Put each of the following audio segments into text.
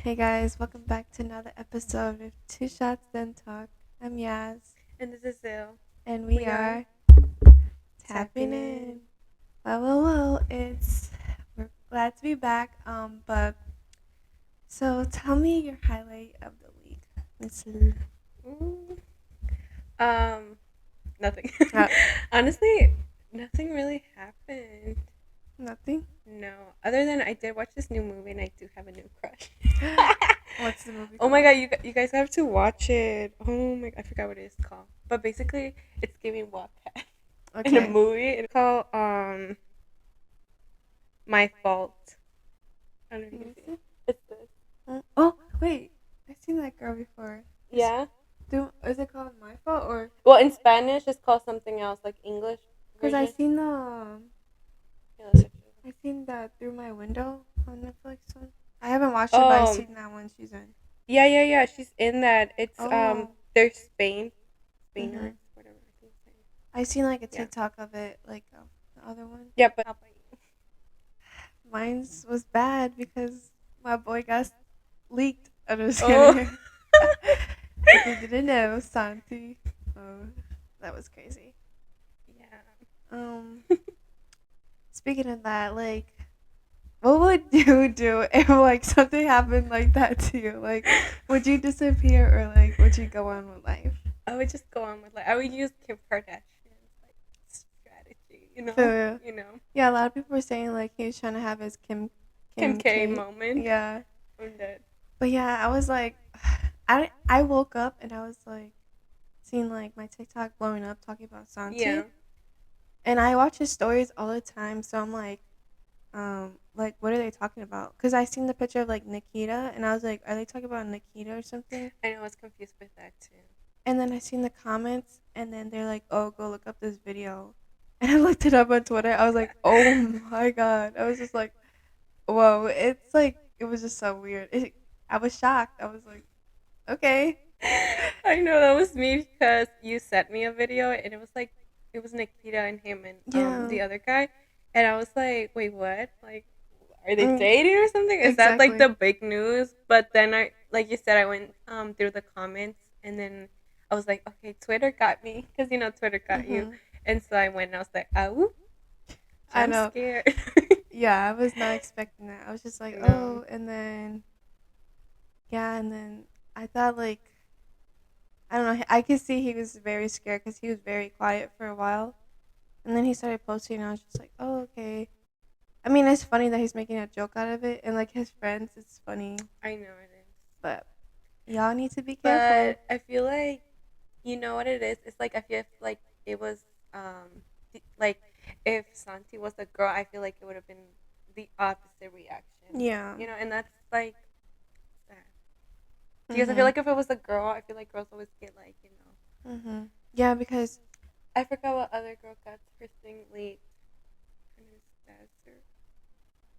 Hey guys, welcome back to another episode of Two Shots Then Talk. I'm Yaz, And this is Zil. and we We are are tapping tapping in. in. It's we're glad to be back. But so tell me your highlight of the week. Miss L. Mm, Um, nothing. Uh, Honestly, nothing really happened. Nothing. No, other than I did watch this new movie and I do have a new crush. What's the movie Oh my called? god, you guys have to watch it. Oh my, I forgot what it is called. But basically, it's giving Wattpad in a Okay. movie. It's called My Fault. I don't know if Let you me can see see. it. It's this. Oh wait, I've seen that girl before. Yeah. Is it called My Fault or? Well, in Spanish, it's called something else, like English Cause I version. seen the Yeah, let's search it. I seen that through my window on Netflix one. I haven't watched it, but I Um, seen that one she's in. yeah. She's in that. It's Oh. they're Spainers, Mhm. whatever I think. I seen like a Yeah, TikTok of it, like the other one. yeah. But how about you? Mine's was bad because my boy got leaked. I'm just Oh, kidding. If you didn't know, Santi. Oh, that was crazy. yeah. Um, Speaking of that, like, what would you do if like something happened like that to you? Like, would you disappear or like would you go on with life? I would just go on with like I would use Kim Kardashian's like strategy, So you know, yeah, a lot of people were saying like he was trying to have his Kim Kim K K. moment. Yeah, I'm dead. but yeah, I was like, I woke up and I was like seeing like my TikTok blowing up talking about Yeah. Santi, and I watch his stories all the time. So I'm like what are they talking about? Because I seen the picture of like Nikita, and I was like, are they talking about Nikita or something? I know I was confused with that too. And then I seen the comments, and then they're like, oh, go look up this video. And I looked it up on Twitter. I was like, oh my god. I was just like, whoa. It's like, it was just so weird. I was shocked. I was like, okay. I know that was me because you sent me a video and it was like it was Nikita and him and Yeah, the other guy, and I was like, wait, what? Like, are they mm, dating or something? Is that like exactly. the big news? But then I, like you said, I went through the comments and then I was like, okay, Twitter got me because Twitter got you, Hmm. and so I went and I was like, oh, I jump know. scared. Yeah, I was not expecting that. I was just like, No, oh, and then, yeah, and then I thought, like, I don't know. I could see he was very scared because he was very quiet for a while. And then he started posting, and I was just like, oh, okay. I mean, it's funny that he's making a joke out of it, and like his friends, it's funny, I know it is, but y'all need to be careful. but I feel like you know what it is. It's like I feel like it was like if Santi was a girl, I feel like it would have been the opposite reaction. Yeah. And that's like sad. Because I feel Mhm. like if it was a girl, I feel like girls always get like Mhm. Yeah, because I forgot what other girl got her thing leaked. Her name is Desert.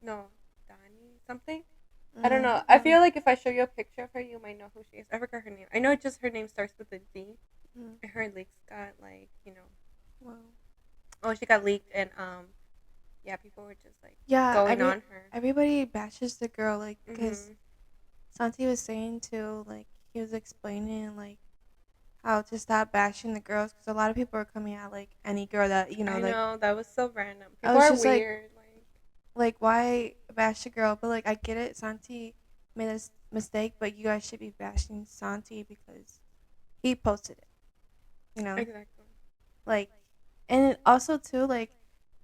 No, Dani something. I don't know. I I don't. feel like if I show you a picture of her, you might know who she is. I forgot her name. I know just her name starts with a D. Mm, And her leaks got like well, oh, she got leaked and yeah, people were just like yeah. going on her. Everybody bashes the girl, like, because Mhm. Santi was saying too, like he was explaining like how to stop bashing the girls because a lot of people are coming at like any girl that I like. know that was so random. I People was are just weird. like why bash the girl? But like I get it, Santi made this mistake, but you guys should be bashing Santi because he posted it. You know, Exactly. like, and also too like,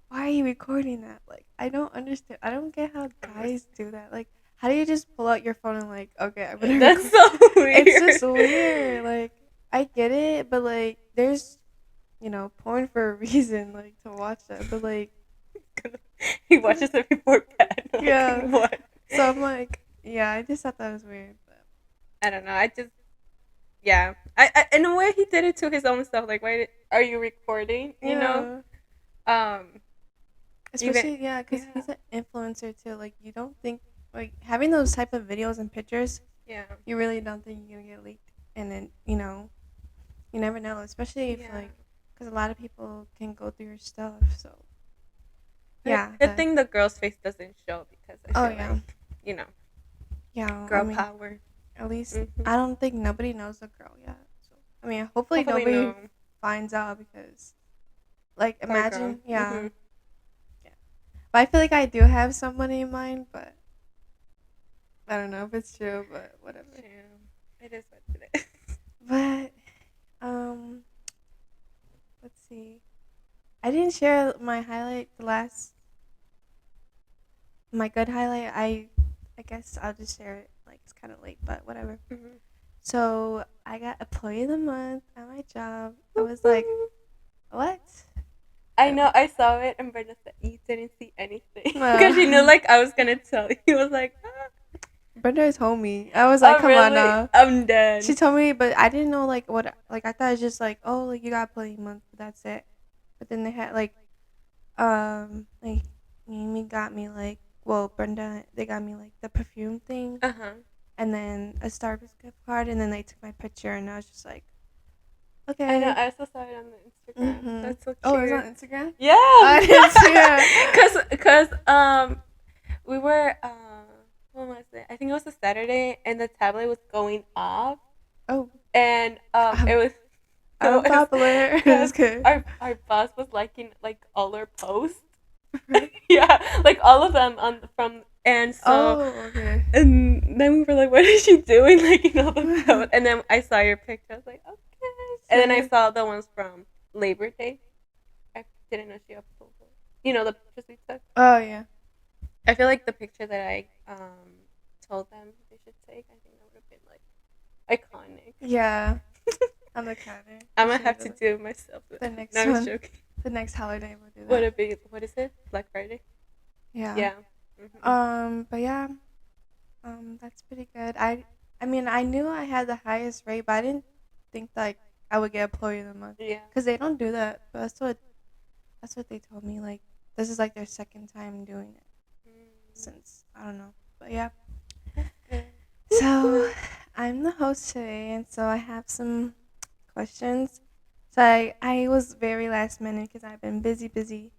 why are you recording that? Like, I don't understand. I don't get how guys do that. Like, how do you just pull out your phone and like, okay, I'm gonna That's record? so It's weird. just weird. Like, I get it, but like, there's porn for a reason, like to watch that. But like, He watches it before bed. Like yeah. what? So I'm like, yeah, I just thought that was weird. But I don't know. I just yeah. I in a way he did it to his own stuff. Like why are you recording? yeah, Um. Even especially yeah, because yeah he's an influencer too. Like, you don't think like having those type of videos and pictures, yeah you really don't think you're gonna get leaked, and then you never know, especially if yeah. like, because a lot of people can go through your stuff. So But yeah, good thing the girl's face doesn't show because I oh feel yeah, like you know Yeah, I Girl mean, power. at least Hmm. I don't think nobody knows the girl yet. So I mean, hopefully Hopefully, nobody no. finds out because, like, Poor girl. imagine, yeah, Hmm. yeah. But I feel like I do have somebody in mind, but I don't know if it's true. But whatever. True. It is what it is. But um, let's see. I didn't share my highlight the last my good highlight. I guess I'll just share it. Like it's kind of late, but whatever. Hmm. So I got employee of the month at my job. I was like, what? I know. I saw it, and Brenda said you didn't see anything because she knew Uh, like I was gonna tell you. He was like, ah. Brenda told me. I was like, "Oh come on really? now. I'm She done." told me, but I didn't know like what. Like I thought it was just like, oh, like you got employee month, but that's it. But then they had like Mimi got me like, well, Brenda, they got me like the perfume thing, Uh huh. and then a Starbucks gift card, and then they took my picture, and I was just like, I know. okay. I also saw it on the Instagram. Mhm. That's so Oh, it was on cute. Instagram. Yeah, I didn't see it. cause we were what was it? I think it was a Saturday, and the tablet was going off, Oh, and it I'm was so I'm popular. because It's good. our boss was liking like all our posts. Yeah, like all of them on from and so Oh, okay. and then we were like, what is she doing? Like the post, and then I saw your picture. I was like, okay, and then I Same. saw the ones from Labor Day. I didn't know she uploaded. The pictures we took. Oh yeah. I feel like the picture that I told them they should take. I think that would have been like iconic. Yeah. On the counter. I'm We gonna should have do to it. do it myself. The No, next I was one. joking. The next holiday we'll do Would that. it be? What is it? Black Friday. Yeah. Yeah. Hmm. But yeah. That's pretty good. I mean, I knew I had the highest rate, but I didn't think like I would get employee of the month Yeah. because they don't do that. But that's what they told me. Like this is like their second time doing it Mm, since I don't know. But yeah. that's good. So Woo-hoo. I'm the host today, and so I have some questions. So I was very last minute because I've been busy.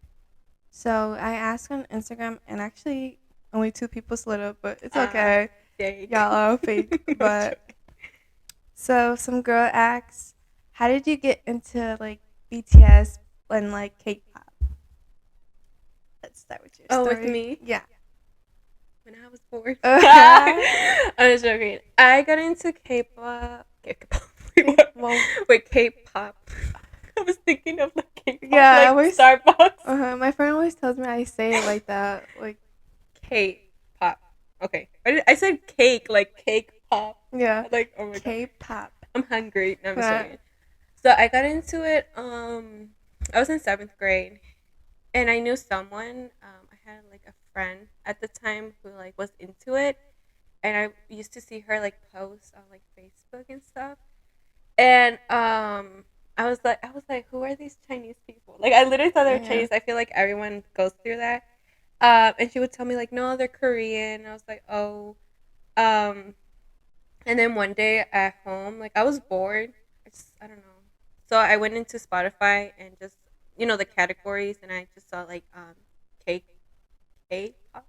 So I asked on Instagram, and actually only two people slid up, but it's Uh, okay. Jake. Y'all are fake. I'm But joking. so some girl asks, how did you get into like BTS and like K-pop? Let's start with your Oh, with story. me Yeah. when I was born. Okay. I'm just joking. I got into K-pop. K-pop. Wait, what? Well, Wait, K-pop. I was thinking of like K-pop, yeah. I like always. Starbucks. My friend always tells me I say it like that. Like, K-pop. Okay, I said cake, like cake pop. yeah, Like, oh my god, K-pop. I'm hungry. No, I'm just Uh, joking. So I got into it. I was in seventh grade, and I knew someone. I had like a friend at the time who like was into it, and I used to see her like post on like Facebook and stuff. And I was like, who are these Chinese people? Like, I literally thought they were yeah. Chinese. I feel like everyone goes through that. And she would tell me like, no, they're Korean. I was like, oh. Um, and then one day at home, like I was bored. I don't know. So I went into Spotify and just the categories, and I just saw like cake, cake pop.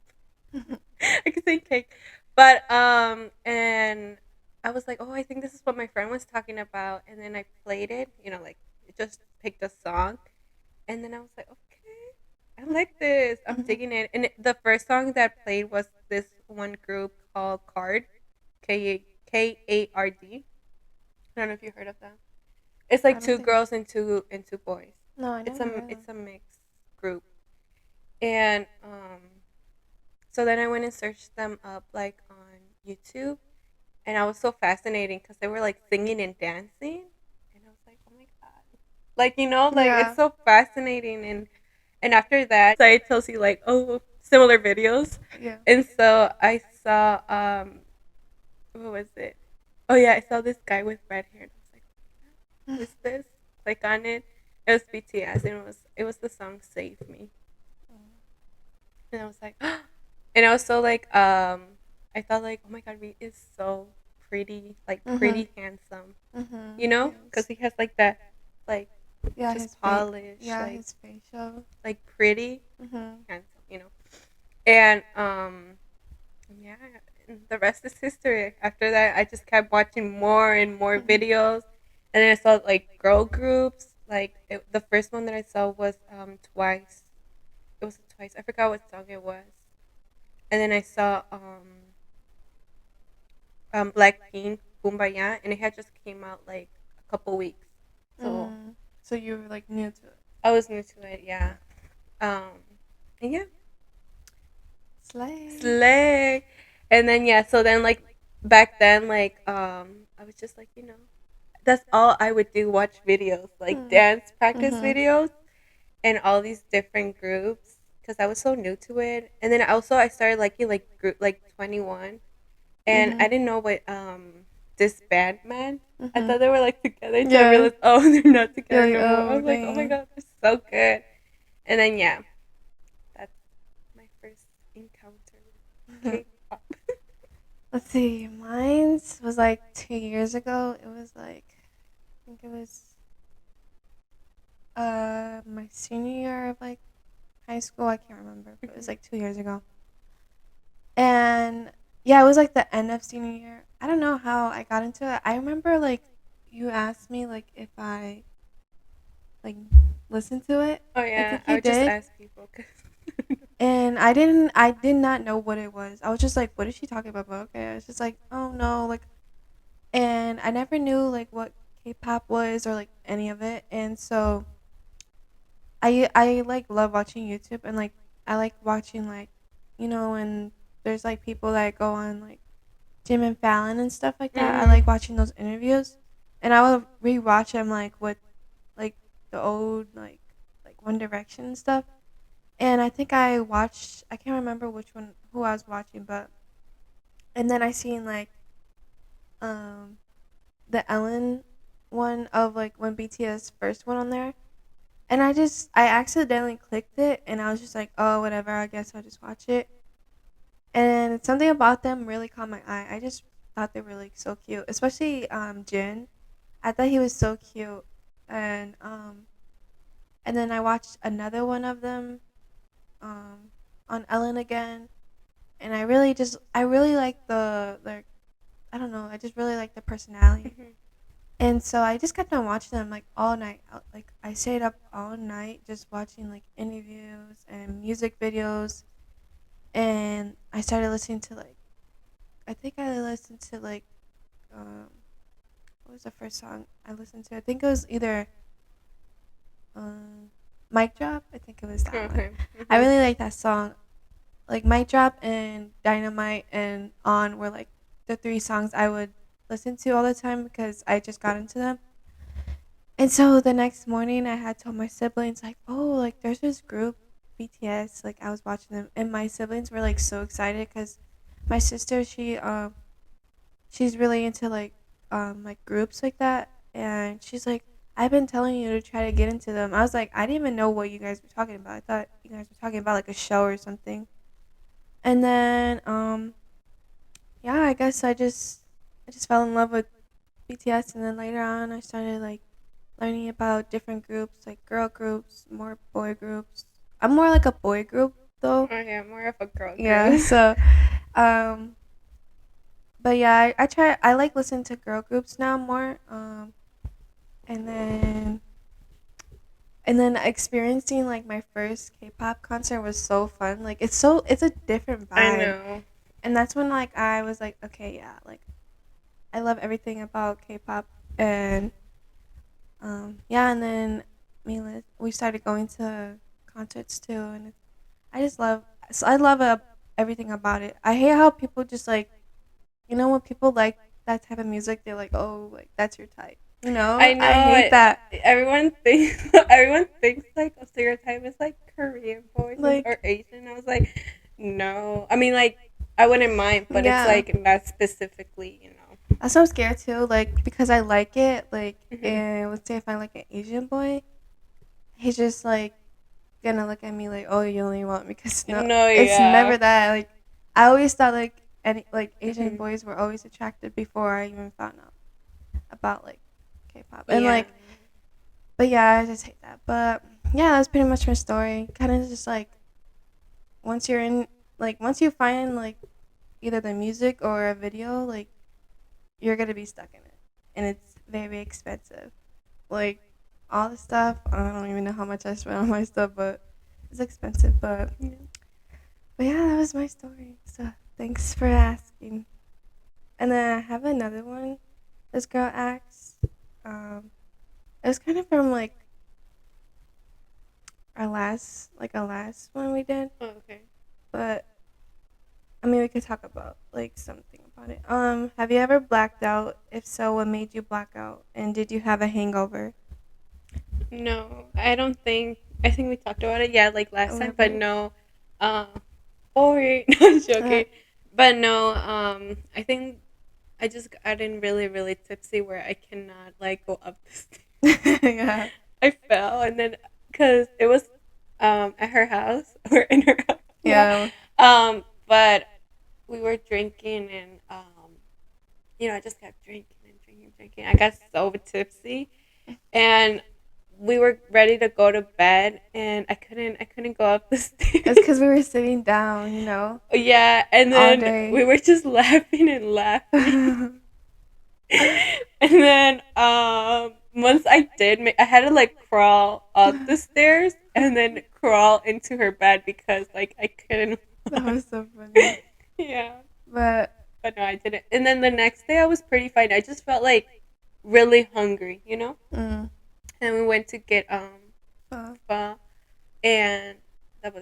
I could say cake, but and I was like, oh, I think this is what my friend was talking about, and then I played it. Like it just picked a song, and then I was like, okay, I like this. I'm Mhm. digging it. And the first song that played was this one group called Card, Kard. I don't know if you heard of them. It's I like don't two think. girls and two boys. No, I It's never a heard of it's a mixed group, and so then I went and searched them up like on YouTube, and I was so fascinating because they were like singing and dancing, and I was like, oh my god, like them. like Yeah. it's so fascinating, and after that, so it tells you like, oh, similar videos, Yeah. and so I saw what was it? Oh yeah, I saw this guy with red hair, and I was like, who is this? Click on it. It was BTS, and it was the song "Save Me," and I was like, and I was so like, I thought like, oh my god, Reed is so pretty, like Mhm. pretty handsome, Mhm. because he has like that, like Yeah, his just face. polish, Yeah, his facial. like pretty Mhm. handsome, and Yeah, and the rest is history. After that, I just kept watching more and more Mhm. videos, and then I saw like girl groups. The first one that I saw was Twice. It was Twice. I forgot what song it was. And then I saw Blackpink Kumbaya, and it had just came out like a couple weeks. So Mm. So you were like new to it. I was new to it. Yeah. Um, and yeah, Slay. slay. And then yeah, so then like back then I was just like that's all I would do, watch videos like Mm. dance practice Mhm. videos and all these different groups because I was so new to it. And then also I started liking like group like 21, and I Mhm. didn't know what this band meant. I Mhm. thought they were like together until I Yeah. realized, oh, they're not You're together like, no more. I oh was like, oh my dang. god, they're so good. And then yeah, that's my first encounter with K-pop. Let's see. Mine's was like 2 years ago. It was like I think it was my senior year of like high school. I can't remember, but it was Mhm. like 2 years ago. And yeah, it was like the end of senior year. I don't know how I got into it. I remember like you asked me like if I like listened to it. Oh I yeah, think I you would just did. ask people because. And I did not know what it was. I was just like, what is she talking about? But okay. I was just like, oh no, like, and I never knew like what K-pop was or like any of it. And so I like love watching YouTube and like I like watching like, and there's like people that go on like Jim and Fallon and stuff like that. I Mhm. like watching those interviews, and I would rewatch them like with like the old like One Direction and stuff. And I think I watched. I can't remember which one who I was watching, but and then I seen like um the Ellen one of like when BTS first went on there, and I accidentally clicked it, and I was just like, oh whatever, I guess I'll just watch it. And something about them really caught my eye. I just thought they were like so cute, especially Jin. I thought he was so cute, and then I watched another one of them um on Ellen again, and I really like the I don't know, I just really like the personality. Mhm. And so I just kept on watching them like all night. Like I stayed up all night just watching like interviews and music videos, and I started listening to like I think I listened to like um what was the first song I listened to? I think it was either um Mic Drop. I think it was that one. Okay. I Mhm. really like that song. Like Mic Drop and Dynamite and On were like the three songs I would listen to all the time because I just got into them. And so the next morning, I had told my siblings, like, oh, like, there's this group, BTS. Like, I was watching them. And my siblings were, like, so excited because my sister, she's really into, like, groups like that. And she's like, I've been telling you to try to get into them. I was like, I didn't even know what you guys were talking about. I thought you guys were talking about, like, a show or something. And then, yeah, I guess I just fell in love with BTS. And then later on, I started, like, learning about different groups, like girl groups, more boy groups. I'm more like a boy group though. Oh yeah, more of a girl Yeah, group. so um but yeah, I like listening to girl groups now more. And then experiencing like my first K-pop concert was so fun. Like it's a different I vibe. know. And that's when like I was like, okay, yeah, like I love everything about K-pop. And yeah, and then we started going to concerts too, and I just love. So I love everything about it. I hate how people just like, when people like that type of music, they're like, oh, like that's your type. I I know hate that. everyone thinks everyone thinks like a stereotype is like Korean boys or Like, Asian. I was like, no. I mean, like I wouldn't mind, but it's yeah, like not specifically. that's so I'm scared too. Like because I like it. Like, Hmm. and let's say if I like an Asian boy, he's just like gonna look at me like, oh, you only want me because no, No, it's yeah. never that. Like, I always thought like any like Asian Hmm. boys were always attracted before I even found out about like K-pop. And Yeah. like, but yeah, I just hate that. But yeah, that's pretty much my story. Kind of just like once you're in, like once you find like either the music or a video, like you're gonna be stuck in it, and it's very expensive. Like all the stuff, I don't even know how much I spent on my stuff, but it's expensive. But yeah, that was my story. So thanks for asking. And then I have another one. This girl asked. Um, it was kind of from like our last one we did, Oh, okay. but I mean we could talk about like something about it. Have you ever blacked out? If so, what made you black out? And did you have a hangover? No, I don't think. I think we talked about it. Yeah, like A last little time, but bit. no. Oh wait, no, I'm joking. But no. I think I just gotten really, really tipsy where I cannot like go up the stairs. Yeah. I fell and then because it was at her house or in her house. Yeah. Yeah. But we were drinking and I just kept drinking and drinking, drinking. I got so tipsy and we were ready to go to bed and I couldn't go up the It's stairs. because we were sitting down, you know, Yeah, and all then day. we were just laughing and laughing. And then once I did I had to like crawl up the stairs and then crawl into her bed because like I couldn't That walk. was so funny. Yeah. But But no, I didn't. And then the next day I was pretty fine. I just felt like really hungry. mm, And we went to get uh, pho and it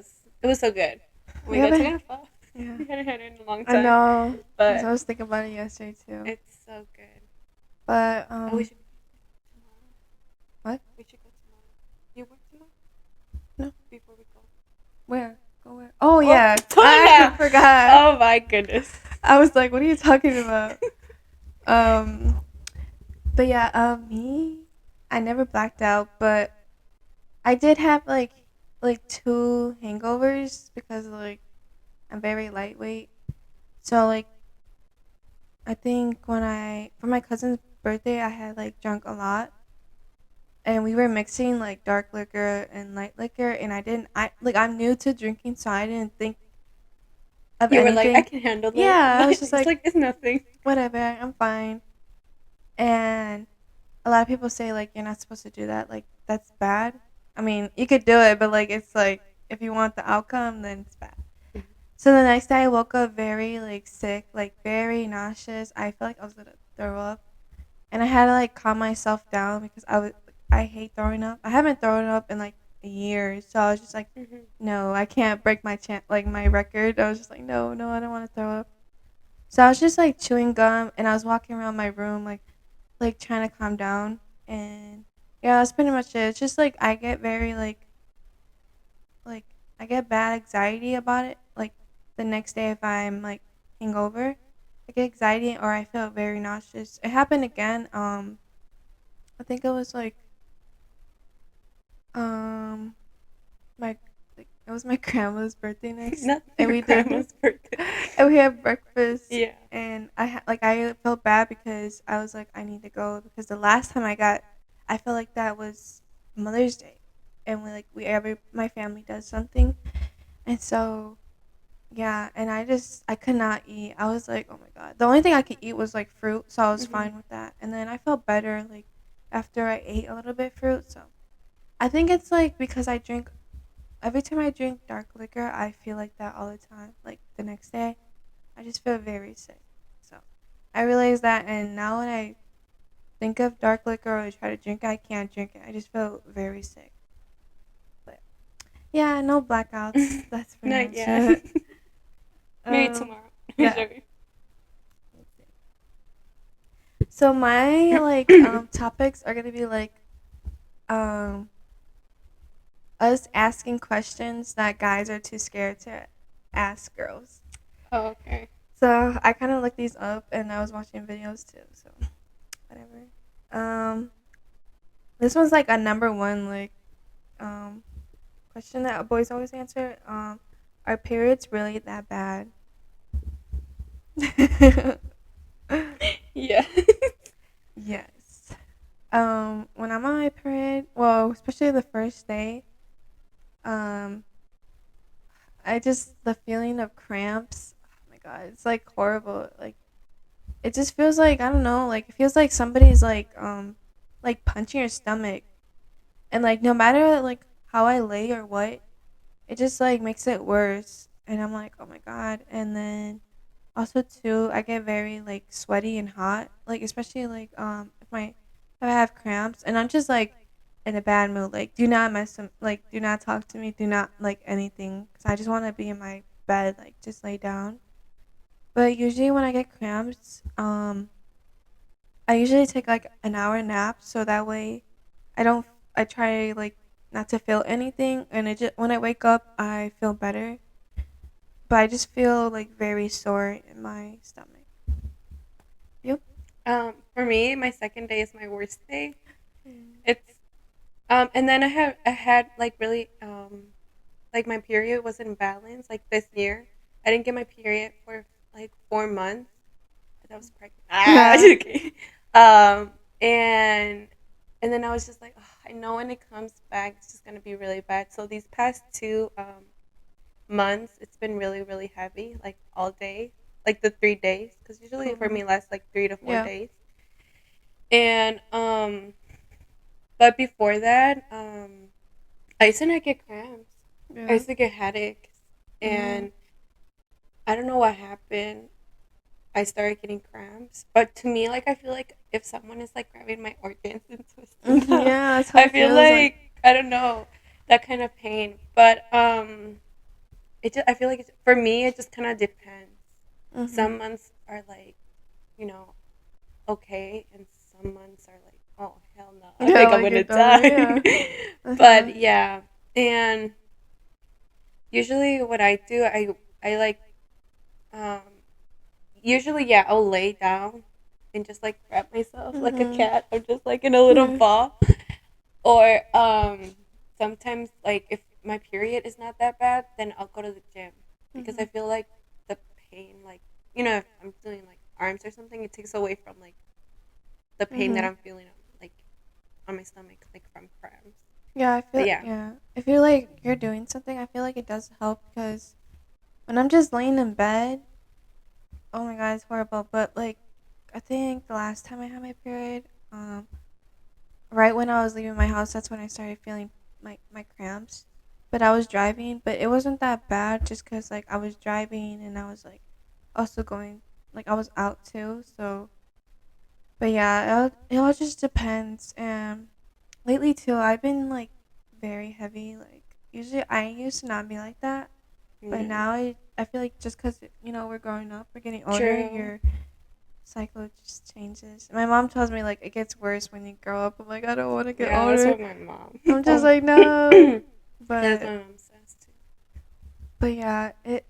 was so good. Oh we my god, haven't. talking about pho. Yeah, We hadn't had it in a long I time. know. Because But I was thinking about it yesterday too. it's so good. But Oh, we should go tomorrow. what? We should go tomorrow. You work tomorrow? No. Before we go. Where? Go where? Oh Oh, yeah, oh I yeah. forgot. Oh my goodness. I was like, what are you talking about? Um, but yeah, me, I never blacked out, but I did have like two hangovers because like I'm very lightweight. So like I think when I for my cousin's birthday I had like drunk a lot and we were mixing like dark liquor and light liquor and I'm new to drinking so I didn't think of You were like, I anything. can handle it. Yeah, I was But just it's like like it's nothing. whatever, I'm fine. And a lot of people say like you're not supposed to do that, like that's bad. I mean, you could do it, but like it's like if you want the outcome then it's bad. So the next day I woke up very like sick, like very nauseous. I felt like I was gonna throw up, and I had to like calm myself down because I hate throwing up. I haven't thrown up in like a year, so I was just like, Hmm. no, I can't break like my record. I was just like, no, no, I don't want to throw up. So I was just like chewing gum, and I was walking around my room like trying to calm down, and yeah, that's pretty much it. It's just like I get very like I get bad anxiety about it. Like the next day if I'm like hangover, I get anxiety or I feel very nauseous. It happened again. I think it was like um my it was my grandma's birthday next, Not and your we did grandma's birthday. and we had breakfast. Yeah. And I felt bad because I was like I need to go because the last time I felt like that was Mother's Day, and we every my family does something, and so yeah, and I could not eat. I was like, oh my god. The only thing I could eat was like fruit, so I was Hmm. fine with that. And then I felt better like after I ate a little bit fruit. So I think it's like because I drink every time I drink dark liquor, I feel like that all the time. Like the next day, I just feel very sick. So I realized that, and now when I think of dark liquor or I try to drink it, I can't drink it. I just feel very sick. But yeah, no blackouts. That's pretty Not much yet. it. Maybe Um, tomorrow. I'm yeah. joking. So my topics are gonna be like um us asking questions that guys are too scared to ask girls. Oh, okay. So I kind of looked these up and I was watching videos too. So whatever. Um, this one's like a number one um question that boys always answer. Are periods really that bad? Yeah. Yes. When I'm on my period, well, especially the first day, um, I just the feeling of cramps. Oh my god, it's like horrible. Like it just feels like I don't know. Like it feels like somebody's like punching your stomach, and like no matter like how I lay or what, it just like makes it worse. And I'm like, oh my god. And then also too, I get very like sweaty and hot. Like especially like if I have cramps and I'm just like in a bad mood. Like do not do not talk to me. Do not like anything. Cause I just want to be in my bed. Like just lay down. But usually when I get cramps, I usually take like an hour nap so that way I don't. I try like not to feel anything, and it just when I wake up I feel better. But I just feel like very sore in my stomach. Yep. For me, my second day is my worst day. Mm. It's and then I had like really like my period was imbalanced. Like this year, I didn't get my period for like 4 months. I was pregnant. Ah, Yeah. okay. Um, and and then I was just like, oh, I know when it comes back, it's just gonna be really bad. So these past 2 months, it's been really really heavy, like all day, like the 3 days, because usually for Mhm. me lasts like 3 to 4 Yeah. days. And but before that, I used to not get cramps. I Yeah. used to get headaches, Mhm. and I don't know what happened. I started getting cramps. But to me, like I feel like if someone is like grabbing my organs and twisting Mhm. them, Yeah, that's how I it feel feels like. like I don't know that kind of pain. But it just I feel like for me it just kind of depends. Mhm. Some months are like you know okay, and some months are like oh hell no, I Yeah, think I'm like you're gonna dying. die. Yeah. Uh huh. But yeah, and usually what I do, I like um usually yeah I'll lay down and just like wrap myself like a Mhm. cat or just like in a little Yeah. ball, or sometimes like if my period is not that bad then I'll go to the gym because I Mhm. feel like the pain, like if I'm doing like arms or something, it takes away from like the pain that Mhm. I'm feeling like on my stomach like from cramps. Yeah, I But feel yeah. yeah. If you're like you're doing something, I feel like it does help because when I'm just laying in bed, oh my god, it's horrible. But like, I think the last time I had my period, right when I was leaving my house, that's when I started feeling my cramps. But I was driving, but it wasn't that bad just because like I was driving and I was like also going like I was out too. So, but yeah, it all just depends. And lately too, I've been like very heavy. Like usually I used to not be like that, but Mm, now I feel like just because we're growing up, we're getting older, true. your cycle just changes. My mom tells me like it gets worse when you grow up. I'm like I don't want to get Yeah, that's older. what my mom I'm just oh, like no, that's but my mom says too. yeah, it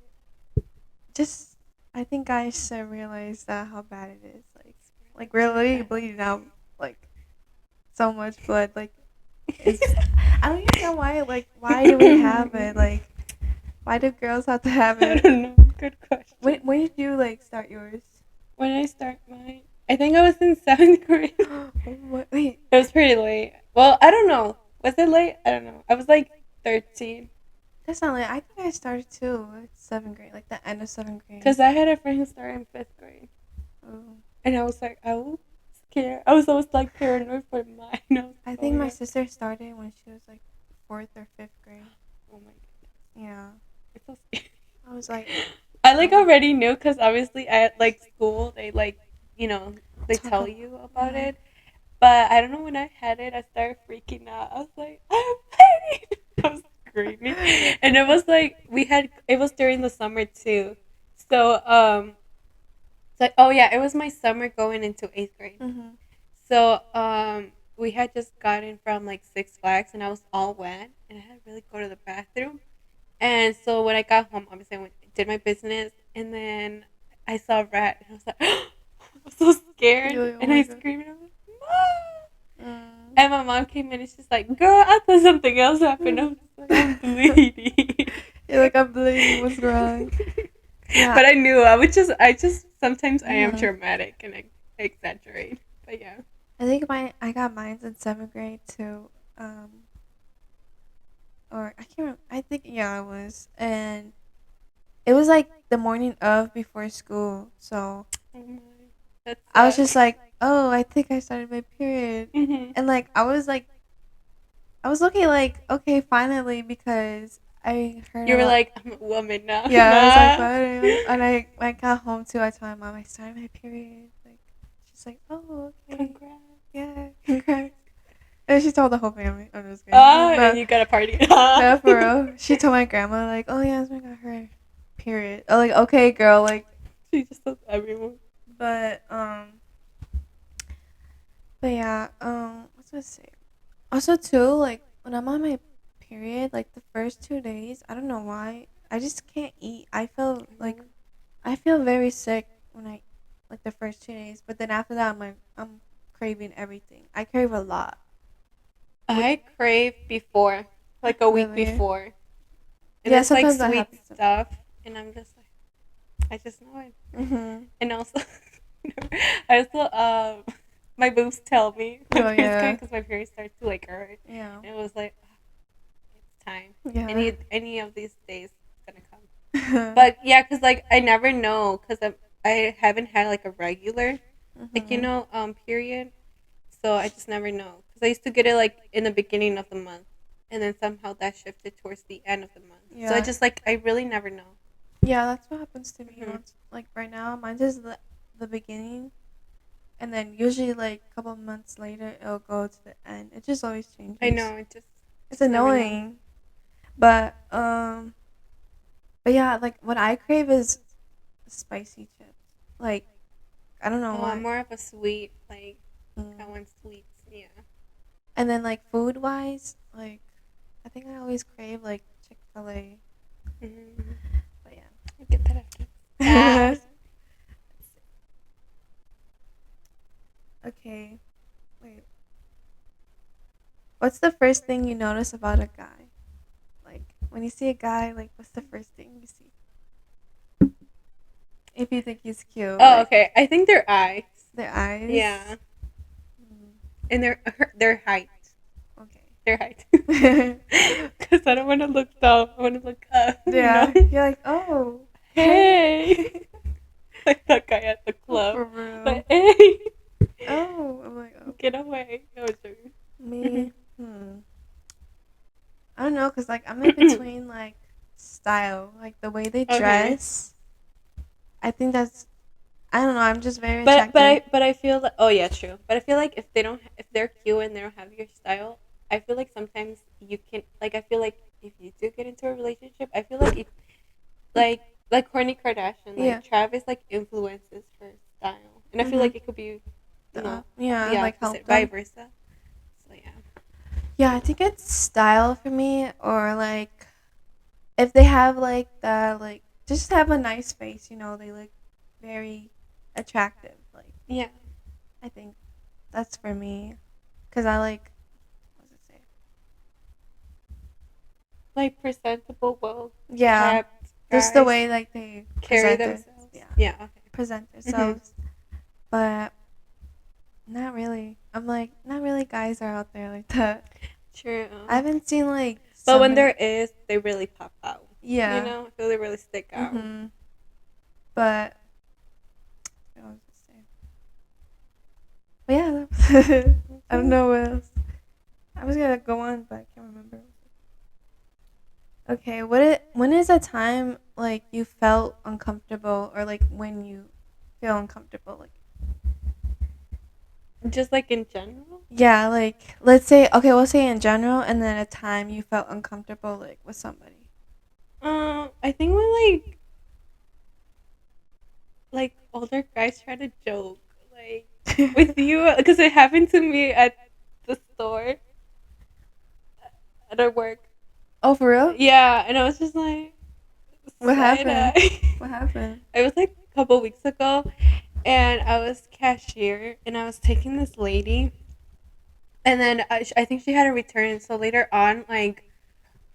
just I think guys should realize that how bad it is. It's Like we're really literally bad. bleeding out like so much blood. Like it's I don't even know why. Like why do we have it? Like why do girls have to have I it? don't know. Good question. When did you like start yours? When I start mine, I think I was in seventh grade. What? Wait, It was pretty late. Well, I don't know. Was it late? I don't know. I was like 13. that's not like I think I started too. Like 7th grade, like the end of 7th grade. Because I had a friend who started in 5th grade. Oh. And I was like, I was scared. I was always like paranoid for mine. I was I like, oh think my my god. sister started when she was like 4th or 5th grade. Oh my goodness. Yeah. It's so scary. I was like, I like oh, already knew because obviously at like school they like, you know, they talk tell about. you about Yeah. it. But I don't know, when I had it, I started freaking out. I was like, I'm pain. I was screaming. And it was like it was during the summer too. So it's like, oh yeah, it was my summer going into 8th grade. Mhm. So we had just gotten from like Six Flags and I was all wet and I had to really go to the bathroom. And so when I got home, obviously I did my business, and then I saw a rat, and I was like, I was so scared, You're like, oh and my I god. screamed, and I was like, Mom! Mm. And my mom came in, and she's like, girl, I thought something else happened. I was just like, I'm bleeding. You're like, I'm bleeding. What's wrong? Yeah. But I just, sometimes I am Mhm. dramatic, and I exaggerate. But yeah. I got mines in 7th grade too. Or I can't remember. I think yeah, I was. And it was like the morning of before school. So Oh my, that I was just sucks. like, oh, I think I started my period. Mhm. And like I was looking like, okay, finally, because I heard You a were lot. like, I'm a woman now. Yeah, I was like, Nah. finally. And I got home too. I told my mom I started my period. Like, she's like, oh, okay. Congrats. Yeah, congrats. And she told the whole family. I'm just kidding. And you got a party. No, for real. She told my grandma, like, oh, yeah, Yasmine got her period. Oh, like, okay, girl. Like, She just told everyone. but, but yeah, what's I gonna say? Also, too, like, when I'm on my period, like, the first 2 days, I don't know why, I just can't eat. Mhm. I feel very sick when like, the first 2 days, but then after that, I'm craving everything. I crave a lot. What, I crave before, like a week really? before. And Yeah, it's like sometimes that sweet happens to me. stuff. And I'm just like, I just know it. Mm-hmm. And also, I also, my boobs tell me my Oh, period's coming yeah. because my period starts to like hurt. Yeah. And it was like, it's time. Yeah. Any of these days, it's gonna come. But yeah, cause like I never know, cause I haven't had like a regular, like Mm-hmm. period. So I just never know, cause I used to get it like in the beginning of the month, and then somehow that shifted towards the end of the month. So I Yeah. just like I really never know. Yeah, that's what happens to me Hmm. once. Like, right now, mine is the beginning, and then usually, like, a couple months later, it'll go to the end. It just always I changes. know, It's just never know. annoying. But, but yeah, like, what I crave is spicy chips. Like, I don't know Oh, I'm why. more of a sweet, like I Mm. want sweets. Yeah. And then, like, food wise, like, I think I always crave, like, Chick-fil-A. Hmm. But I get that after yeah. class. Okay. Wait. What's the first thing you notice about a guy? Like, when you see a guy, like, what's the first thing you see? If you think he's cute, Oh, like, okay. I think their eyes. their eyes. Yeah, Mm, and their height. Their height. okay. Because I don't want to look dumb. I want to look up. Yeah, you're like, oh, Hey, hey. like that guy at the Oh, club. for real. Like, hey, Oh, I'm like, oh, get away. No, it's me. joking. I don't know, cause like I'm in between like style, like the way they Okay. dress. I think that's. I don't know. I'm just very But attracted. I feel like, oh yeah, true. But I feel like if they're cute and they don't have your style, I feel like sometimes you can like I feel like if you do get into a relationship, I feel like it like Kourtney Kardashian, Yeah. like Travis like influences her style, and I feel Mhm. like it could be Yeah, the like opposite, help vice them. versa. So yeah. Yeah, I think it's style for me, or like if they have like the like just have a nice face, they look very attractive. Like Yeah, I think that's for me, cause I like what does it say? like presentable, well Yeah, kept just the guys way like they carry themselves. yeah, Yeah. present Okay. Hmm. themselves, but not really. I'm like not really guys are out there like that. True. I haven't seen like But so when there many. is, they really pop out. You Yeah. know, I feel they really stick out. Mhm. But what was I saying? But yeah, I don't Okay. know what else. I was gonna go on, but I can't remember. Okay, when is a time like you felt uncomfortable or like when you feel uncomfortable? Like Just like in general. yeah, like let's say okay, we'll say in general, and then a time you felt uncomfortable like with somebody. I think when like older guys try to joke like with you because it happened to me at the store at our work. Oh, for real? Yeah, and I was just like What side happened? eye. What happened? It was like a couple weeks ago, and I was cashier, and I was taking this lady, and then I think she had a return. So later on, like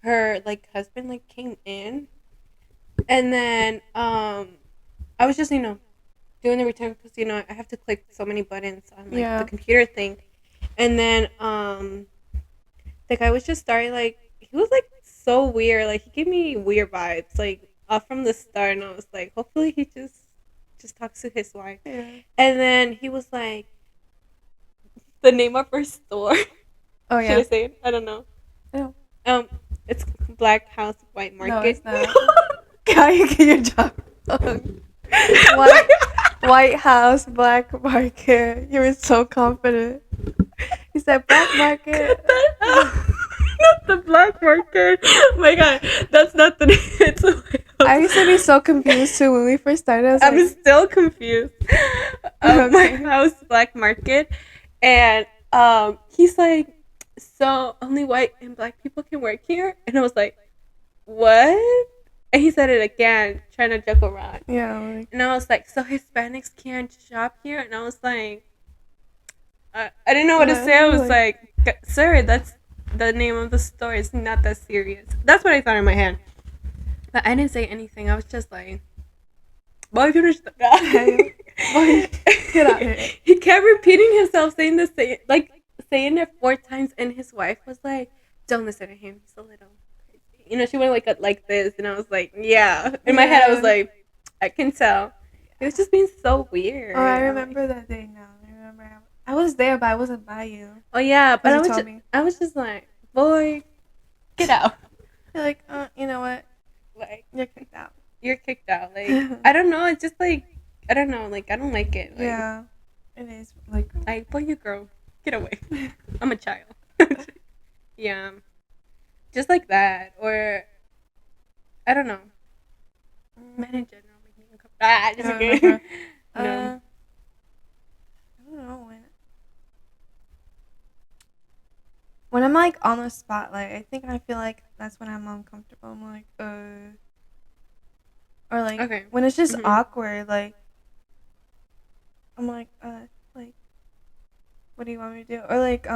her like husband like came in, and then I was just doing the return because I have to click so many buttons on like the Yeah. computer thing, and then the guy was just starting like he was like so weird, like he gave me weird vibes, like off from the start, and I was like, hopefully he just talks to his wife. Yeah. And then he was like, the name of our store. Oh Should I yeah. say it? I don't know. No. Um, it's Black House White No, Market. it's not. How you get your job wrong? White White House, black market. You were so confident. You said black market. Cut that out. Not the black market. Oh my god, that's not the name. It's a White I used to be House. so confused too when we first started. I was I'm like, still confused. My okay. house black market, and he's like, so only white and black people can work here, and I was like, what? And he said it again, trying to joke around, Yeah, like, and I was like, so Hispanics can't shop here, and I was like, I didn't know what to say. I was like, sir, that's the name of the store. It's not that serious. That's what I thought in my head, but I didn't say anything. I was just like, boy, if you understand. boy, get out here. He kept repeating himself, saying the same, like saying it 4 times, and his wife was like, "Don't listen to him. He's a little crazy." You know, she went like this, and I was like, "Yeah." In my head, I was like, "I can tell." It was just being so weird. Oh, I remember that day now. I remember I was there, but I wasn't by you. Oh yeah, but I was just like, "Boy, get out!" You're like, you know what? Like, You're kicked out. you're kicked out. Like, I don't know. It's just like, I don't know. Like, I don't like it. Like, Yeah, it is like boy, you girl, get away. I'm a child. Yeah, just like that, or I don't know. Men in general make me uncomfortable. Just okay. No. I don't know when I'm like on the spotlight. I feel like that's when I'm uncomfortable. I'm like, or like Okay. when it's just awkward. Like I'm like what do you want me to do? Or like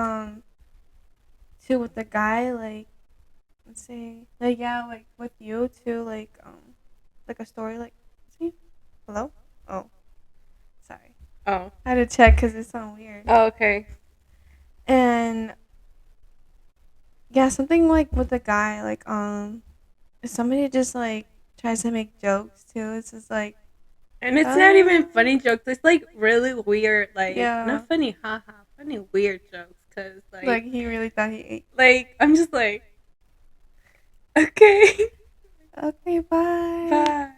too with the guy like let's say like yeah like with you too like a story like see hello oh sorry Oh. I had to check because it sounds weird Oh, okay. and yeah something like with the guy like if somebody just like tries to make jokes too it's just like And it's not even funny jokes. It's like really weird, like yeah not funny, haha, funny weird jokes. Cause like he really thought he ate like I'm just like, okay, okay bye bye.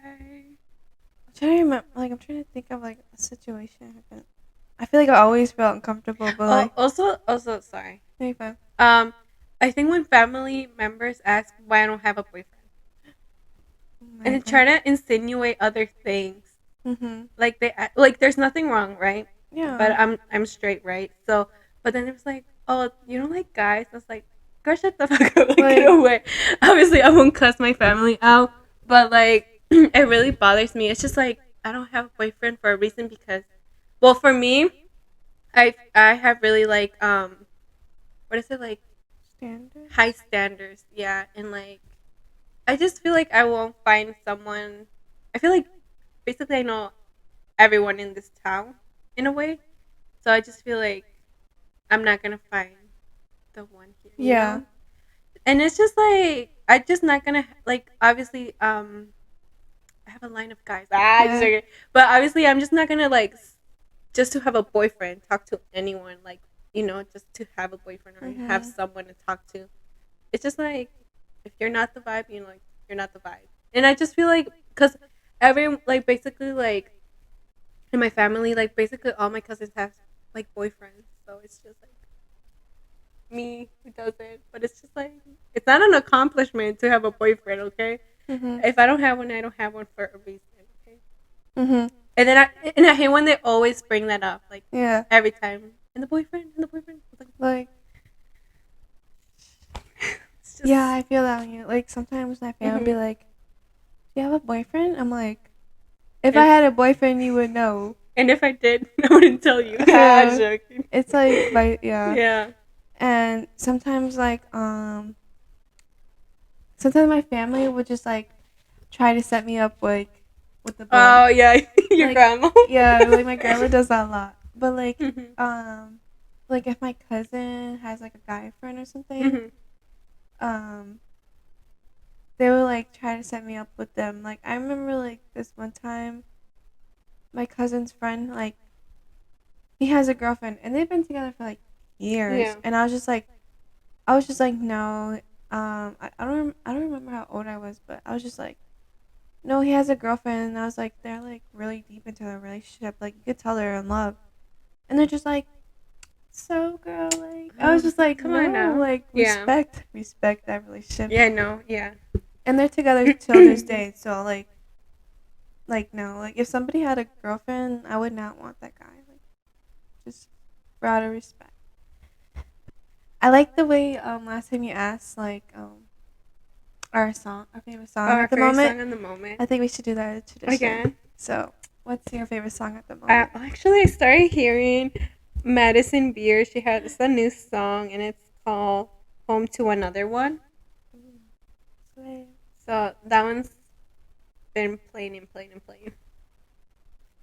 I'm trying to remember like I'm trying to think of like a situation happened. I feel like I always felt uncomfortable, but like Also, sorry. maybe fine. I think when family members ask why I don't have a boyfriend, Oh and my they try God. to insinuate other things, Mhm. like like there's nothing wrong, right? But Yeah. I'm straight, right? So, but then it was like, oh, you don't like guys? I was like, girl, shut the fuck up, like get away. Obviously, I won't cuss my family out, but like, it really bothers me. It's just like I don't have a boyfriend for a reason because, well, for me, I have really like what is it like Standard. high standards, yeah, and like I just feel like I won't find someone. I feel like basically I know everyone in this town in a way, so I just feel like I'm not gonna find the one here, you Yeah. know. And it's just like I just not gonna like obviously I have a line of guys just Yeah. but obviously I'm just not gonna like just to have a boyfriend talk to anyone like just to have a boyfriend or have someone to talk to. It's just like if you're not the vibe, like you're not the vibe. And I just feel like because every like basically like in my family like basically all my cousins have like boyfriends, so it's just like me who doesn't. But it's just like it's not an accomplishment to have a boyfriend, okay? Mhm. If I don't have one, I don't have one for a reason, okay? Mhm. And then I hate when they always bring that up, like Yeah. every time. And the boyfriend, and the boyfriend. Like It's just, yeah, I feel that when you like sometimes my family will be mhm. like, "Do you have a boyfriend?" I'm like, "If I And, had a boyfriend, you would know." and if I did, I wouldn't tell you. I'm Yeah. joking. It's like yeah. Yeah. And sometimes like sometimes my family would just like try to set me up like with the boy. Oh yeah, your Like grandma. yeah, like my grandma does that a lot. But Mhm. like if my cousin has like a guy friend or something, Mhm. um they would like try to set me up with them. Like I remember like this one time, my cousin's friend like he has a girlfriend and they've been together for like years, Yeah. and I was just like no, I don't remember how old I was, but I was just like no, he has a girlfriend, and I was like they're like really deep into a relationship, like you could tell they're in love, and they're just like so girl like I was just like Come on no now. like Yeah. respect that relationship, Yeah, no, yeah. and they're together till this day, so like no, like if somebody had a girlfriend, I would not want that guy. Like just for out of respect. I like the way last time you asked like our favorite song Our at the favorite moment. song in the moment. I think we should do that as a tradition. Again. So, what's your favorite song at the moment? Actually, I started hearing Madison Beer. It's a new song and it's called Home to Another One. Slay. So that one's been playing and playing and playing.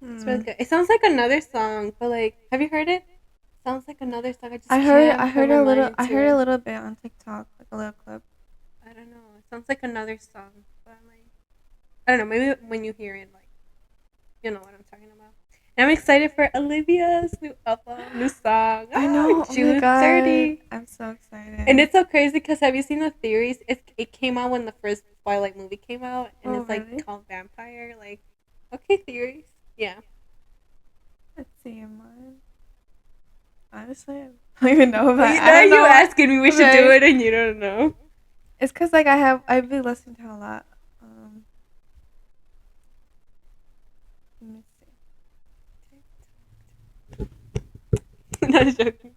It's really Hmm. good. It sounds like another song, but like, have you heard it? Sounds like another song. I just can't put my mind I into heard a it. little bit on TikTok, like a little clip. I don't know. It sounds like another song, but I'm like, I don't know. Maybe when you hear it, like, you know what I'm talking about. And I'm excited for Olivia's new album, new song. I know. Oh my June god, 30. I'm so And excited. it's so crazy because have you seen the theories? It came out when the first Twilight movie came out, and Oh it's like really? called Vampire. Like, okay, theories. Yeah. Let's see mine. Honestly, I don't even know if Well, I now don't you know. asking me we should do Right? it, and you don't know. It's cause like I've been listening to a lot. Um, Let me see. Not joking.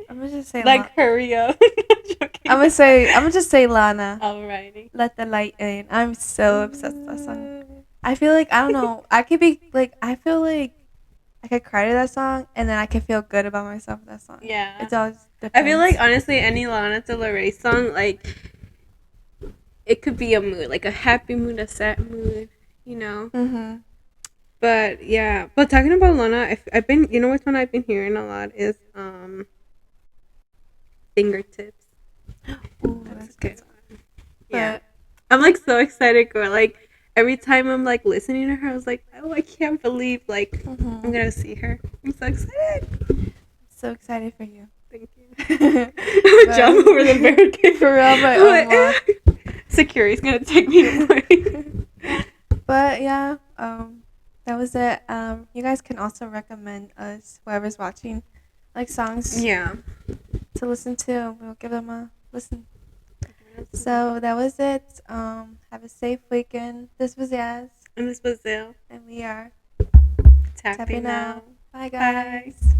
I'm gonna just say Like, hurry up. Not joking. I'm gonna just say Lana. Alrighty. Let the light in. I'm so obsessed with that song. I feel like I don't know. I could be like I feel like I could cry to that song and then I could feel good about myself with that song. Yeah. It's all just I feel depends. like honestly, any Lana Del Rey song, like it could be a mood, like a happy mood, a sad mood, you know. Mhm. But yeah, but talking about Lana, I've been, you know, which one I've been hearing a lot is Fingertips. Ooh, That's a that's a good good song. one. Yeah, But I'm like so excited, girl. Like every time I'm like listening to her, I was like, oh, I can't believe like I'm mhm. gonna see her. I'm so excited. So excited for you. Thank you. Jump over the But barricade. for real, my I'm own walk. like, security's gonna take me away. But yeah, that was it. You guys can also recommend us, whoever's watching, like songs Yeah. to listen to. We'll give them a listen. So that was it. Have a safe weekend. This was Yaz, And this was Zil and we are tapping tapping now. out. Bye, Bye. guys.